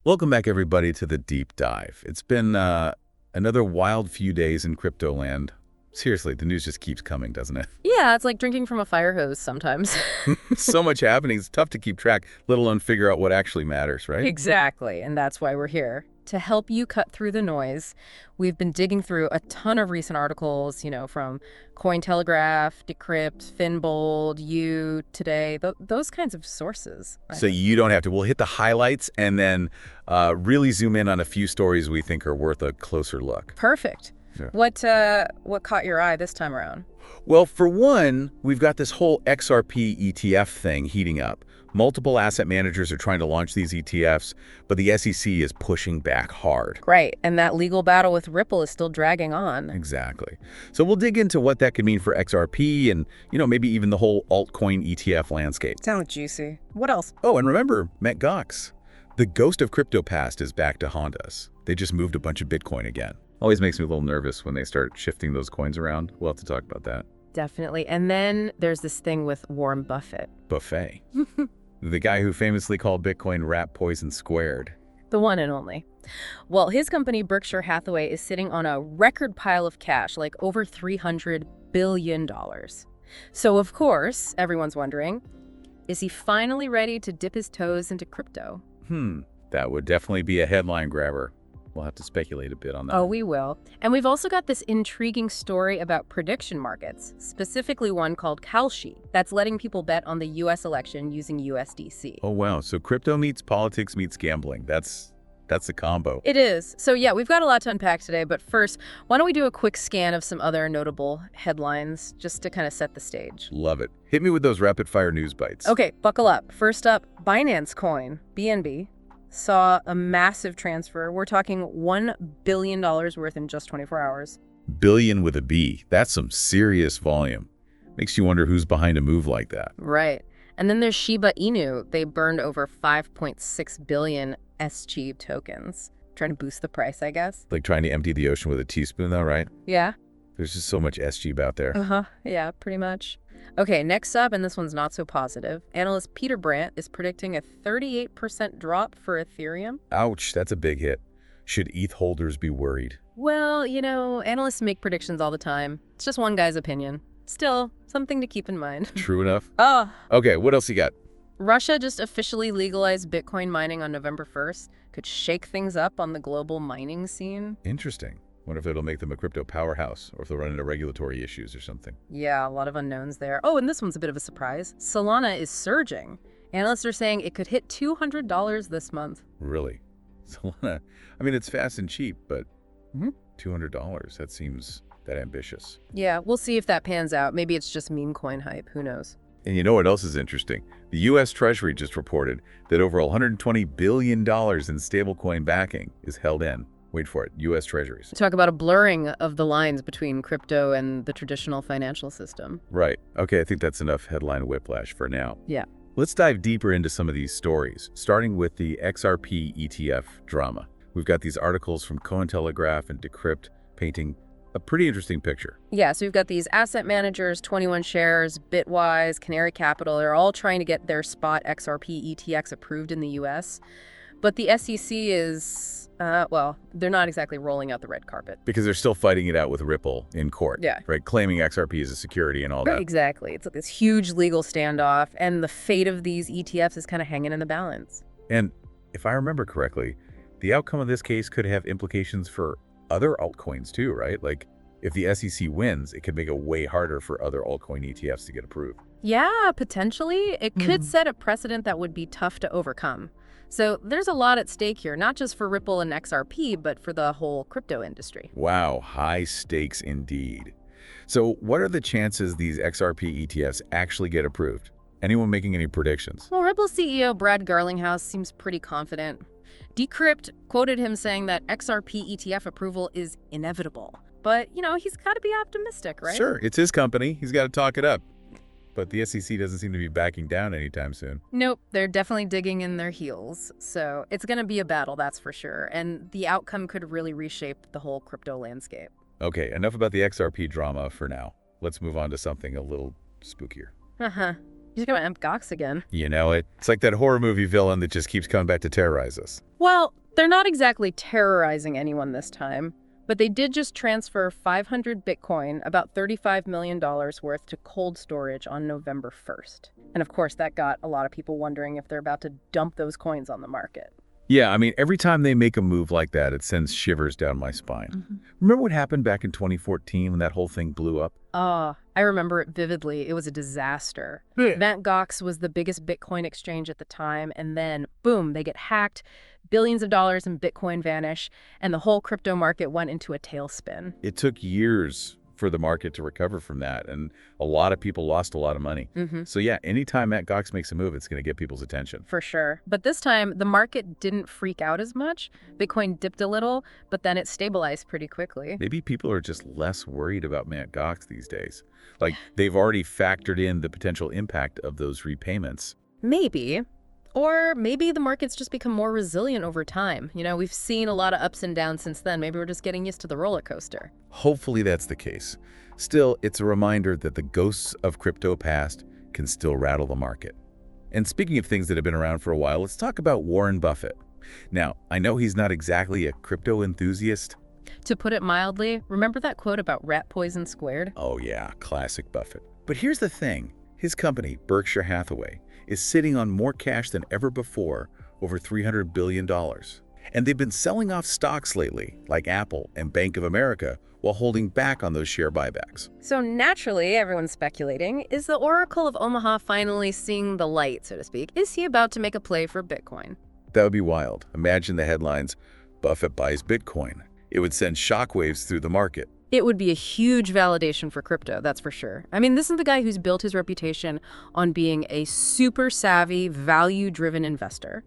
Welcome back, everybody, to the Deep Dive. It's been another wild few days in crypto land. Seriously, the news just keeps coming, doesn't it? Yeah, it's like drinking from a fire hose sometimes. So much happening, it's tough to keep track, let alone figure out what actually matters, right? Exactly, and that's why we're here. To help you cut through the noise, we've been digging through a ton of recent articles, from Cointelegraph, Decrypt, Finbold, You, Today, those kinds of sources. So you don't have to. We'll hit the highlights and then really zoom in on a few stories we think are worth a closer look. Perfect. Yeah. What caught your eye this time around? Well, for one, we've got this whole XRP ETF thing heating up. Multiple asset managers are trying to launch these ETFs, but the SEC is pushing back hard. Right, and that legal battle with Ripple is still dragging on. Exactly. So we'll dig into what that could mean for XRP and, maybe even the whole altcoin ETF landscape. Sounds juicy. What else? Oh, and remember, Mt. Gox. The ghost of crypto past is back to haunt us. They just moved a bunch of Bitcoin again. Always makes me a little nervous when they start shifting those coins around. We'll have to talk about that. Definitely. And then there's this thing with Warren Buffett. Buffet. The guy who famously called Bitcoin rat poison squared. The one and only. Well, his company, Berkshire Hathaway, is sitting on a record pile of cash, like over $300 billion. So, of course, everyone's wondering, is he finally ready to dip his toes into crypto? That would definitely be a headline grabber. We'll have to speculate a bit on that. Oh, we will. And we've also got this intriguing story about prediction markets, specifically one called Kalshi, that's letting people bet on the U.S. election using USDC. Oh, wow. So crypto meets politics meets gambling. That's a combo. It is. So yeah, we've got a lot to unpack today, but first, why don't we do a quick scan of some other notable headlines just to kind of set the stage. Love it. Hit me with those rapid-fire news bites. Okay, buckle up. First up, Binance Coin, BNB, saw a massive transfer. We're talking $1 billion worth in just 24 hours. Billion with a B. That's some serious volume. Makes you wonder who's behind a move like that. Right. And then there's Shiba Inu. They burned over 5.6 billion SG tokens. Trying to boost the price, I guess. Like trying to empty the ocean with a teaspoon, though, right? Yeah. There's just so much SG out there. Uh-huh. Yeah, pretty much. Okay, next up, and this one's not so positive, analyst Peter Brandt is predicting a 38% drop for Ethereum. Ouch, that's a big hit. Should ETH holders be worried? Well, analysts make predictions all the time. It's just one guy's opinion. Still, something to keep in mind. True enough. Oh. Okay, what else you got? Russia just officially legalized Bitcoin mining on November 1st. Could shake things up on the global mining scene. Interesting. Wonder if it'll make them a crypto powerhouse or if they'll run into regulatory issues or something. Yeah, a lot of unknowns there. Oh, and this one's a bit of a surprise. Solana is surging. Analysts are saying it could hit $200 this month. Really? Solana, it's fast and cheap, but $200, that seems that ambitious. Yeah, we'll see if that pans out. Maybe it's just meme coin hype. Who knows? And you know what else is interesting? The U.S. Treasury just reported that over $120 billion in stablecoin backing is held in. Wait for it, U.S. Treasuries. Talk about a blurring of the lines between crypto and the traditional financial system. Right. Okay, I think that's enough headline whiplash for now. Yeah. Let's dive deeper into some of these stories, starting with the XRP ETF drama. We've got these articles from Cointelegraph and Decrypt painting a pretty interesting picture. Yeah, so we've got these asset managers, 21 Shares, Bitwise, Canary Capital. They're all trying to get their spot XRP ETFs approved in the U.S., but the SEC is, they're not exactly rolling out the red carpet. Because they're still fighting it out with Ripple in court. Yeah. Right, claiming XRP as a security and all that. Exactly. It's like this huge legal standoff, and the fate of these ETFs is kind of hanging in the balance. And if I remember correctly, the outcome of this case could have implications for other altcoins too, right? Like, if the SEC wins, it could make it way harder for other altcoin ETFs to get approved. Yeah, potentially. It could set a precedent that would be tough to overcome. So there's a lot at stake here, not just for Ripple and XRP, but for the whole crypto industry. Wow, high stakes indeed. So what are the chances these XRP ETFs actually get approved? Anyone making any predictions? Well, Ripple CEO Brad Garlinghouse seems pretty confident. Decrypt quoted him saying that XRP ETF approval is inevitable. But, he's got to be optimistic, right? Sure, it's his company. He's got to talk it up. But the SEC doesn't seem to be backing down anytime soon. Nope, they're definitely digging in their heels. So it's going to be a battle, that's for sure. And the outcome could really reshape the whole crypto landscape. Okay, enough about the XRP drama for now. Let's move on to something a little spookier. He's going to Mt. Gox again. You know it. It's like that horror movie villain that just keeps coming back to terrorize us. Well, they're not exactly terrorizing anyone this time, but they did just transfer 500 Bitcoin, about $35 million worth, to cold storage on November 1st. And of course, that got a lot of people wondering if they're about to dump those coins on the market. Yeah, I mean, every time they make a move like that, it sends shivers down my spine. Remember what happened back in 2014 when that whole thing blew up? I remember it vividly. It was a disaster. Mt. Gox was the biggest Bitcoin exchange at the time, and then, boom, they get hacked, billions of dollars in Bitcoin vanish, and the whole crypto market went into a tailspin. It took years for the market to recover from that, and a lot of people lost a lot of money. So yeah, anytime Mt. Gox makes a move, it's going to get people's attention. For sure. But this time, the market didn't freak out as much. Bitcoin dipped a little, but then it stabilized pretty quickly. Maybe people are just less worried about Mt. Gox these days. Like, they've already factored in the potential impact of those repayments. Maybe. Or maybe the market's just become more resilient over time. You know, we've seen a lot of ups and downs since then. Maybe we're just getting used to the roller coaster. Hopefully that's the case. Still, it's a reminder that the ghosts of crypto past can still rattle the market. And speaking of things that have been around for a while, let's talk about Warren Buffett. Now, I know he's not exactly a crypto enthusiast. To put it mildly, remember that quote about rat poison squared? Oh yeah, classic Buffett. But here's the thing. His company, Berkshire Hathaway, is sitting on more cash than ever before, over $300 billion. And they've been selling off stocks lately, like Apple and Bank of America, while holding back on those share buybacks. So naturally, everyone's speculating, is the Oracle of Omaha finally seeing the light, so to speak? Is he about to make a play for Bitcoin? That would be wild. Imagine the headlines, Buffett buys Bitcoin. It would send shockwaves through the market. It would be a huge validation for crypto, that's for sure. I mean, this is the guy who's built his reputation on being a super savvy, value-driven investor.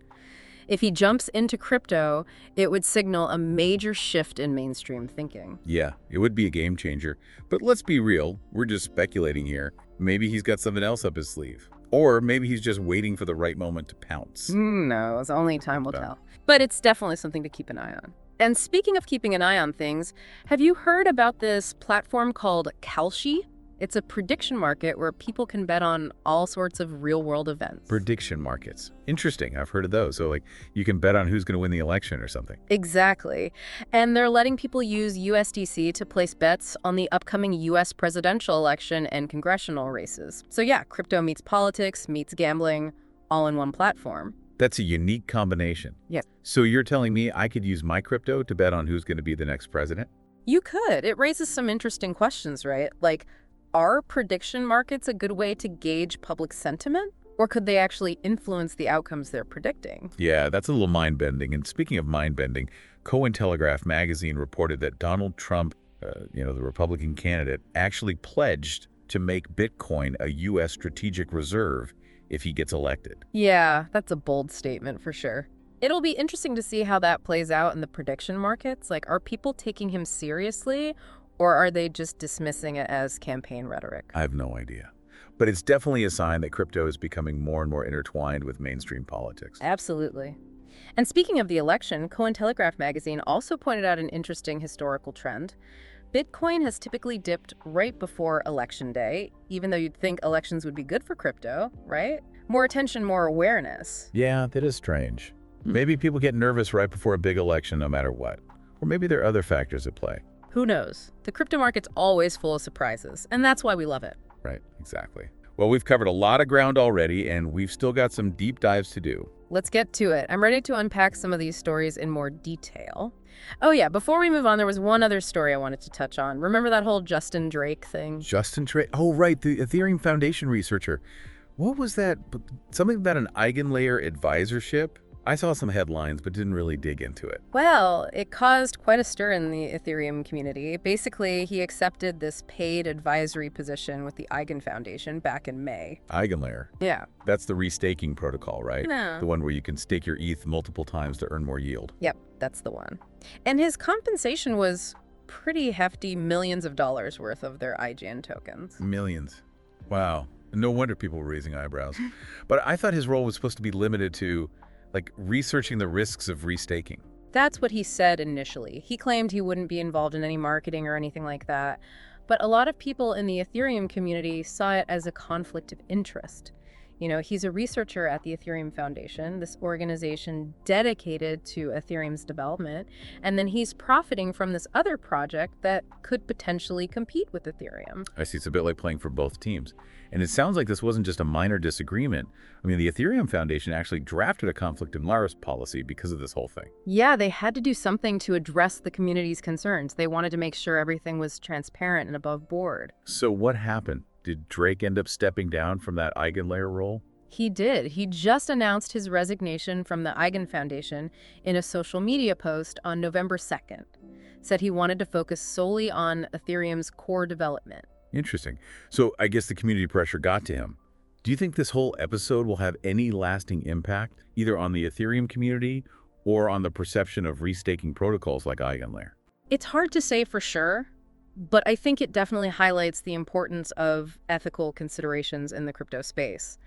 If he jumps into crypto, it would signal a major shift in mainstream thinking. Yeah, it would be a game changer. But let's be real, we're just speculating here. Maybe he's got something else up his sleeve. Or maybe he's just waiting for the right moment to pounce. No, it's only time will tell. But it's definitely something to keep an eye on. And speaking of keeping an eye on things, have you heard about this platform called Kalshi? It's a prediction market where people can bet on all sorts of real-world events. Prediction markets. Interesting. I've heard of those. So, like, you can bet on who's going to win the election or something. Exactly. And they're letting people use USDC to place bets on the upcoming U.S. presidential election and congressional races. So yeah, crypto meets politics, meets gambling, all in one platform. That's a unique combination. Yes. So you're telling me I could use my crypto to bet on who's going to be the next president? You could. It raises some interesting questions, right? Like, are prediction markets a good way to gauge public sentiment? Or could they actually influence the outcomes they're predicting? Yeah, that's a little mind-bending. And speaking of mind-bending, Cointelegraph magazine reported that Donald Trump, the Republican candidate, actually pledged to make Bitcoin a U.S. strategic reserve if he gets elected. Yeah, that's a bold statement for sure. It'll be interesting to see how that plays out in the prediction markets. Like, are people taking him seriously, or are they just dismissing it as campaign rhetoric? I have no idea. But it's definitely a sign that crypto is becoming more and more intertwined with mainstream politics. Absolutely. And speaking of the election, Cointelegraph magazine also pointed out an interesting historical trend. Bitcoin has typically dipped right before election day, even though you'd think elections would be good for crypto, right? More attention, more awareness. Yeah, that is strange. Maybe people get nervous right before a big election no matter what. Or maybe there are other factors at play. Who knows? The crypto market's always full of surprises, and that's why we love it. Right, exactly. Well, we've covered a lot of ground already, and we've still got some deep dives to do. Let's get to it. I'm ready to unpack some of these stories in more detail. Oh yeah, before we move on, there was one other story I wanted to touch on. Remember that whole Justin Drake thing? Justin Drake? Oh, right, the Ethereum Foundation researcher. What was that? Something about an eigenlayer advisorship? I saw some headlines, but didn't really dig into it. Well, it caused quite a stir in the Ethereum community. Basically, he accepted this paid advisory position with the Eigen Foundation back in May. Eigenlayer? Yeah. That's the restaking protocol, right? No. The one where you can stake your ETH multiple times to earn more yield. Yep, that's the one. And his compensation was pretty hefty, millions of dollars worth of their Eigen tokens. Millions. Wow. No wonder people were raising eyebrows. But I thought his role was supposed to be limited to researching the risks of restaking. That's what he said initially. He claimed he wouldn't be involved in any marketing or anything like that. But a lot of people in the Ethereum community saw it as a conflict of interest. He's a researcher at the Ethereum Foundation, this organization dedicated to Ethereum's development, and then he's profiting from this other project that could potentially compete with Ethereum. I see. It's a bit like playing for both teams. And it sounds like this wasn't just a minor disagreement. I mean, the Ethereum Foundation actually drafted a conflict of interest policy because of this whole thing. Yeah, they had to do something to address the community's concerns. They wanted to make sure everything was transparent and above board. So what happened? Did Drake end up stepping down from that Eigen layer role? He did. He just announced his resignation from the Eigen Foundation in a social media post on November 2nd. Said he wanted to focus solely on Ethereum's core development. Interesting. So I guess the community pressure got to him. Do you think this whole episode will have any lasting impact, either on the Ethereum community or on the perception of restaking protocols like EigenLayer? It's hard to say for sure, but I think it definitely highlights the importance of ethical considerations in the crypto space.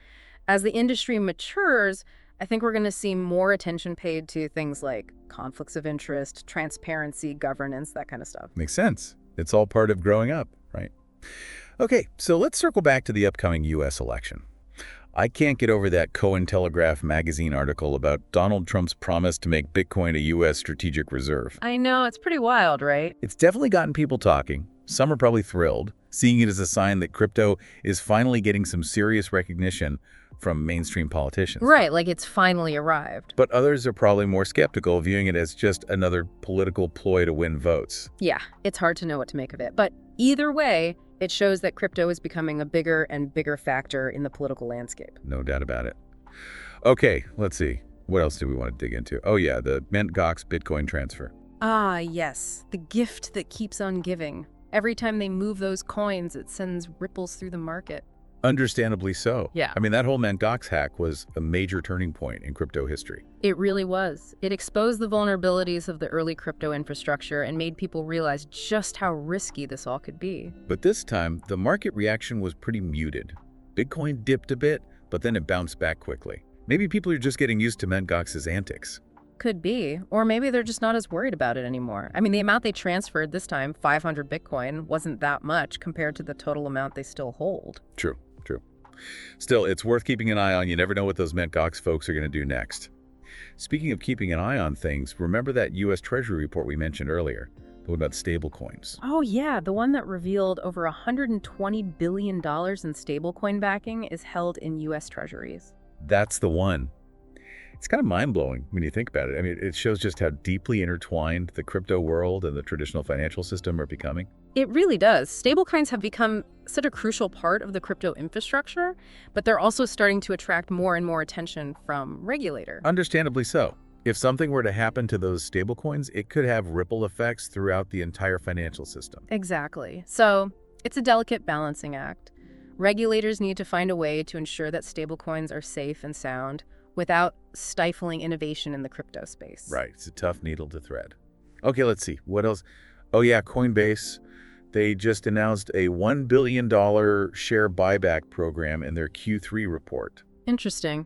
As the industry matures, I think we're going to see more attention paid to things like conflicts of interest, transparency, governance, that kind of stuff. Makes sense. It's all part of growing up, right? Okay, so let's circle back to the upcoming U.S. election. I can't get over that Cointelegraph magazine article about Donald Trump's promise to make Bitcoin a U.S. strategic reserve. I know, it's pretty wild, right? It's definitely gotten people talking. Some are probably thrilled, seeing it as a sign that crypto is finally getting some serious recognition from mainstream politicians. Right, like it's finally arrived. But others are probably more skeptical, viewing it as just another political ploy to win votes. Yeah, it's hard to know what to make of it. But either way, it shows that crypto is becoming a bigger and bigger factor in the political landscape. No doubt about it. Okay, let's see. What else do we want to dig into? Oh yeah, the Mt. Gox Bitcoin transfer. Ah, yes, the gift that keeps on giving. Every time they move those coins, it sends ripples through the market. Understandably so. Yeah. I mean, that whole Mt. Gox hack was a major turning point in crypto history. It really was. It exposed the vulnerabilities of the early crypto infrastructure and made people realize just how risky this all could be. But this time, the market reaction was pretty muted. Bitcoin dipped a bit, but then it bounced back quickly. Maybe people are just getting used to Mt. Gox's antics. Could be. Or maybe they're just not as worried about it anymore. I mean, the amount they transferred this time, 500 Bitcoin, wasn't that much compared to the total amount they still hold. True. Still, it's worth keeping an eye on. You never know what those Mt. Gox folks are going to do next. Speaking of keeping an eye on things, remember that U.S. Treasury report we mentioned earlier? The one about stablecoins. Oh yeah, the one that revealed over $120 billion in stablecoin backing is held in U.S. Treasuries. That's the one. It's kind of mind-blowing when you think about it. I mean, it shows just how deeply intertwined the crypto world and the traditional financial system are becoming. It really does. Stablecoins have become such a crucial part of the crypto infrastructure, but they're also starting to attract more and more attention from regulators. Understandably so. If something were to happen to those stablecoins, it could have ripple effects throughout the entire financial system. Exactly. So it's a delicate balancing act. Regulators need to find a way to ensure that stablecoins are safe and sound without stifling innovation in the crypto space. Right. It's a tough needle to thread. Okay, let's see. What else? Oh yeah, Coinbase. They just announced a $1 billion share buyback program in their Q3 report. Interesting.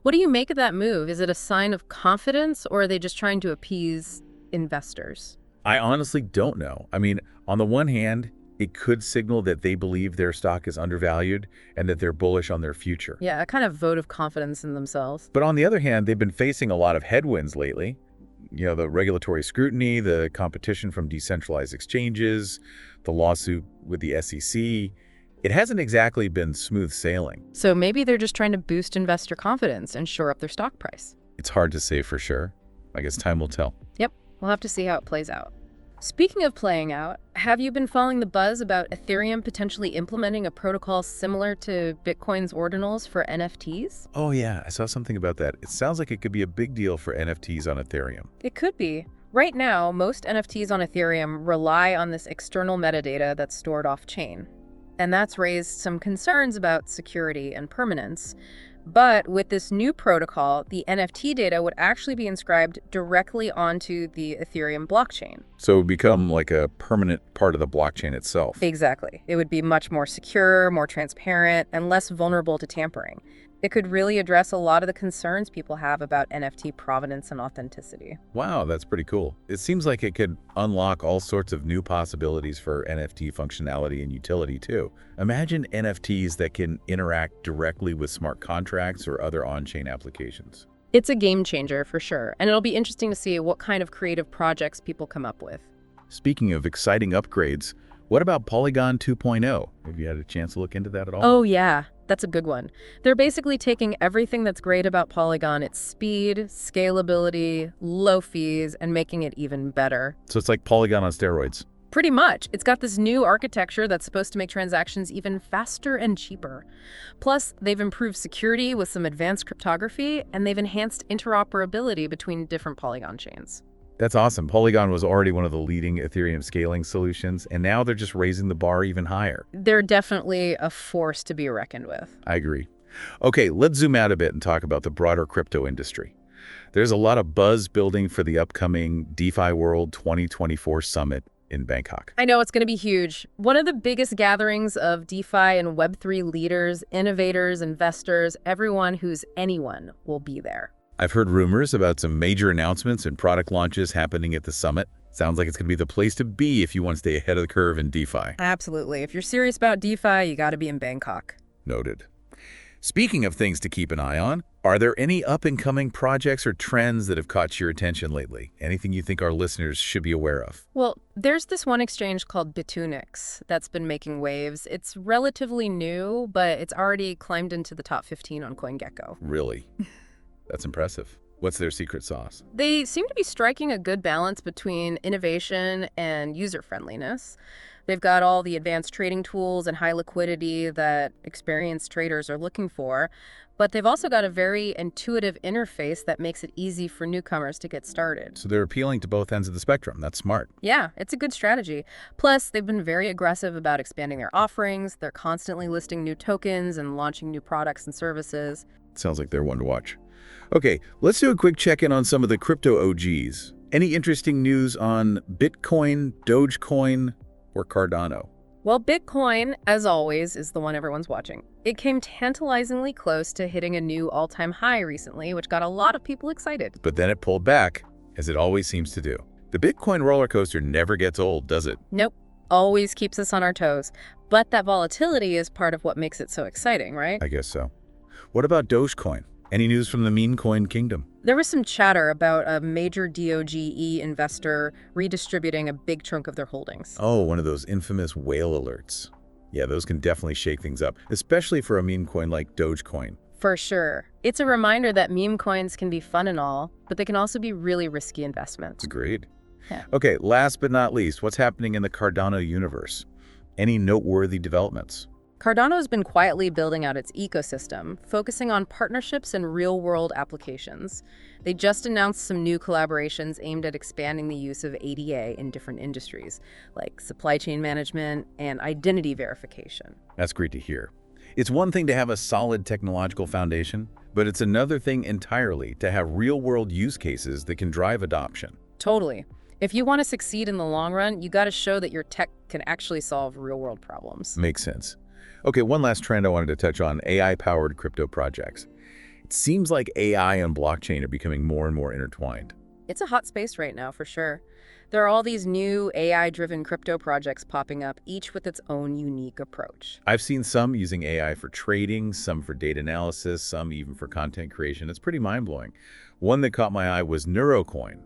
What do you make of that move? Is it a sign of confidence, or are they just trying to appease investors? I honestly don't know. I mean, on the one hand, it could signal that they believe their stock is undervalued and that they're bullish on their future. Yeah, a kind of vote of confidence in themselves. But on the other hand, they've been facing a lot of headwinds lately. You know, the regulatory scrutiny, the competition from decentralized exchanges, the lawsuit with the SEC. It hasn't exactly been smooth sailing. So maybe they're just trying to boost investor confidence and shore up their stock price. It's hard to say for sure. I guess time will tell. Yep, we'll have to see how it plays out. Speaking of playing out, have you been following the buzz about Ethereum potentially implementing a protocol similar to Bitcoin's ordinals for NFTs? Oh yeah, I saw something about that. It sounds like it could be a big deal for NFTs on Ethereum. It could be. Right now, most NFTs on Ethereum rely on this external metadata that's stored off-chain. And that's raised some concerns about security and permanence. But with this new protocol, the NFT data would actually be inscribed directly onto the Ethereum blockchain. So it would become like a permanent part of the blockchain itself. Exactly. It would be much more secure, more transparent, and less vulnerable to tampering. It could really address a lot of the concerns people have about NFT provenance and authenticity. Wow, that's pretty cool. It seems like it could unlock all sorts of new possibilities for NFT functionality and utility too. Imagine NFTs that can interact directly with smart contracts or other on-chain applications. It's a game changer for sure, and it'll be interesting to see what kind of creative projects people come up with. Speaking of exciting upgrades, what about Polygon 2.0? Have you had a chance to look into that at all? Oh yeah, that's a good one. They're basically taking everything that's great about Polygon, its speed, scalability, low fees, and making it even better. So it's like Polygon on steroids. Pretty much. It's got this new architecture that's supposed to make transactions even faster and cheaper. Plus, they've improved security with some advanced cryptography, and they've enhanced interoperability between different Polygon chains. That's awesome. Polygon was already one of the leading Ethereum scaling solutions, and now they're just raising the bar even higher. They're definitely a force to be reckoned with. I agree. Okay, let's zoom out a bit and talk about the broader crypto industry. There's a lot of buzz building for the upcoming DeFi World 2024 Summit in Bangkok. I know it's going to be huge. One of the biggest gatherings of DeFi and Web3 leaders, innovators, investors, everyone who's anyone will be there. I've heard rumors about some major announcements and product launches happening at the summit. Sounds like it's going to be the place to be if you want to stay ahead of the curve in DeFi. Absolutely. If you're serious about DeFi, you got to be in Bangkok. Noted. Speaking of things to keep an eye on, are there any up-and-coming projects or trends that have caught your attention lately? Anything you think our listeners should be aware of? Well, there's this one exchange called between that's been making waves. It's relatively new, but it's already climbed into the top 15 on CoinGecko. Really? That's impressive. What's their secret sauce? They seem to be striking a good balance between innovation and user-friendliness. They've got all the advanced trading tools and high liquidity that experienced traders are looking for, but they've also got a very intuitive interface that makes it easy for newcomers to get started. So they're appealing to both ends of the spectrum. That's smart. Yeah, it's a good strategy. Plus, they've been very aggressive about expanding their offerings. They're constantly listing new tokens and launching new products and services. Sounds like they're one to watch. Okay, let's do a quick check-in on some of the crypto OGs. Any interesting news on Bitcoin, Dogecoin, or Cardano? Well, Bitcoin, as always, is the one everyone's watching. It came tantalizingly close to hitting a new all-time high recently, which got a lot of people excited. But then it pulled back, as it always seems to do. The Bitcoin roller coaster never gets old, does it? Nope. Always keeps us on our toes. But that volatility is part of what makes it so exciting, right? I guess so. What about Dogecoin? Any news from the meme coin kingdom? There was some chatter about a major DOGE investor redistributing a big chunk of their holdings. Oh, one of those infamous whale alerts. Yeah, those can definitely shake things up, especially for a meme coin like Dogecoin. For sure. It's a reminder that meme coins can be fun and all, but they can also be really risky investments. Agreed. Yeah. Okay, last but not least, what's happening in the Cardano universe? Any noteworthy developments? Cardano's been quietly building out its ecosystem, focusing on partnerships and real-world applications. They just announced some new collaborations aimed at expanding the use of ADA in different industries, like supply chain management and identity verification. That's great to hear. It's one thing to have a solid technological foundation, but it's another thing entirely to have real-world use cases that can drive adoption. Totally. If you want to succeed in the long run, you got to show that your tech can actually solve real-world problems. Makes sense. Okay, one last trend I wanted to touch on, AI-powered crypto projects. It seems like AI and blockchain are becoming more and more intertwined. It's a hot space right now, for sure. There are all these new AI-driven crypto projects popping up, each with its own unique approach. I've seen some using AI for trading, some for data analysis, some even for content creation. It's pretty mind-blowing. One that caught my eye was Neurocoin.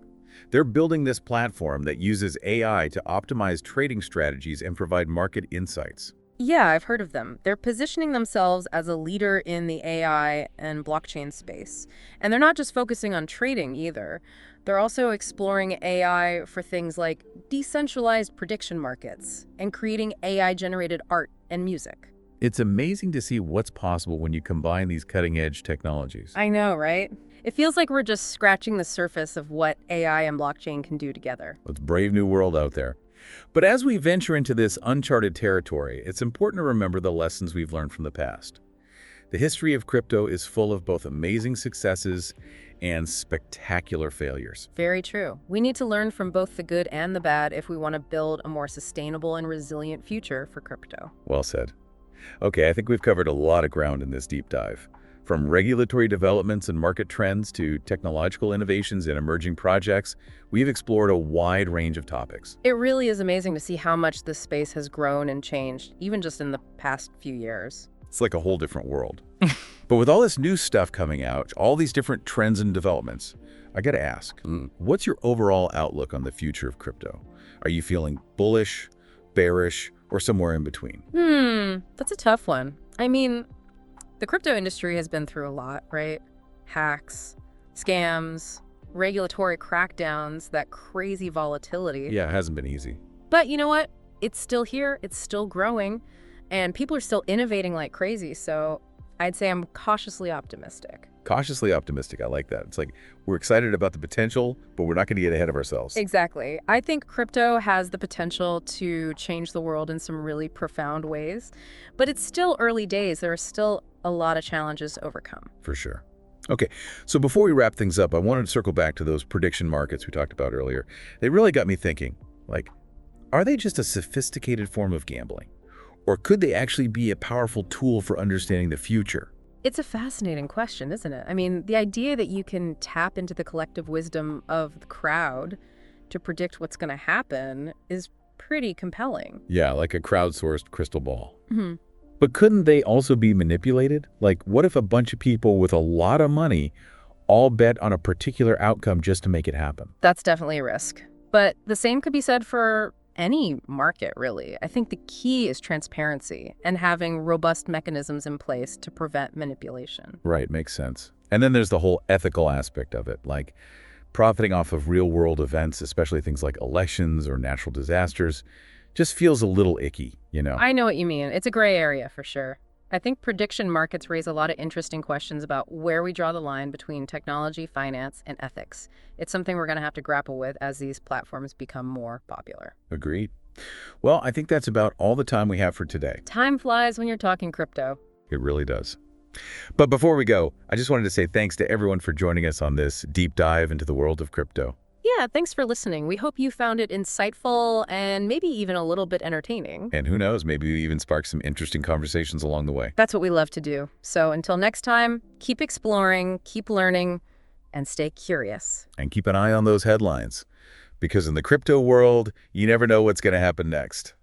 They're building this platform that uses AI to optimize trading strategies and provide market insights. Yeah, I've heard of them. They're positioning themselves as a leader in the AI and blockchain space. And they're not just focusing on trading either. They're also exploring AI for things like decentralized prediction markets and creating AI-generated art and music. It's amazing to see what's possible when you combine these cutting-edge technologies. I know, right? It feels like we're just scratching the surface of what AI and blockchain can do together. It's a brave new world out there. But as we venture into this uncharted territory, it's important to remember the lessons we've learned from the past. The history of crypto is full of both amazing successes and spectacular failures. Very true. We need to learn from both the good and the bad if we want to build a more sustainable and resilient future for crypto. Well said. Okay, I think we've covered a lot of ground in this deep dive. From regulatory developments and market trends to technological innovations and emerging projects, we've explored a wide range of topics. It really is amazing to see how much this space has grown and changed, even just in the past few years. It's like a whole different world. But with all this new stuff coming out, all these different trends and developments, I gotta ask, what's your overall outlook on the future of crypto? Are you feeling bullish, bearish, or somewhere in between? That's a tough one. I mean, the crypto industry has been through a lot, right? Hacks, scams, regulatory crackdowns, that crazy volatility. Yeah, it hasn't been easy. But you know what? It's still here, it's still growing, and people are still innovating like crazy, so I'd say I'm cautiously optimistic. Cautiously optimistic, I like that. It's like we're excited about the potential, but we're not going to get ahead of ourselves. Exactly. I think crypto has the potential to change the world in some really profound ways, but it's still early days. There are still a lot of challenges to overcome. For sure. Okay, so before we wrap things up, I wanted to circle back to those prediction markets we talked about earlier. They really got me thinking, like, are they just a sophisticated form of gambling? Or could they actually be a powerful tool for understanding the future? It's a fascinating question, isn't it? I mean, the idea that you can tap into the collective wisdom of the crowd to predict what's going to happen is pretty compelling. Yeah, like a crowdsourced crystal ball. But couldn't they also be manipulated? Like, what if a bunch of people with a lot of money all bet on a particular outcome just to make it happen? That's definitely a risk. But the same could be said for any market, really. I think the key is transparency and having robust mechanisms in place to prevent manipulation. Right, makes sense. And then there's the whole ethical aspect of it, like profiting off of real-world events, especially things like elections or natural disasters, just feels a little icky, you know? I know what you mean. It's a gray area for sure. I think prediction markets raise a lot of interesting questions about where we draw the line between technology, finance, and ethics. It's something we're going to have to grapple with as these platforms become more popular. Agreed. Well, I think that's about all the time we have for today. Time flies when you're talking crypto. It really does. But before we go, I just wanted to say thanks to everyone for joining us on this deep dive into the world of crypto. Yeah, thanks for listening. We hope you found it insightful and maybe even a little bit entertaining. And who knows, maybe we even spark some interesting conversations along the way. That's what we love to do. So until next time, keep exploring, keep learning, and stay curious. And keep an eye on those headlines, because in the crypto world, you never know what's going to happen next.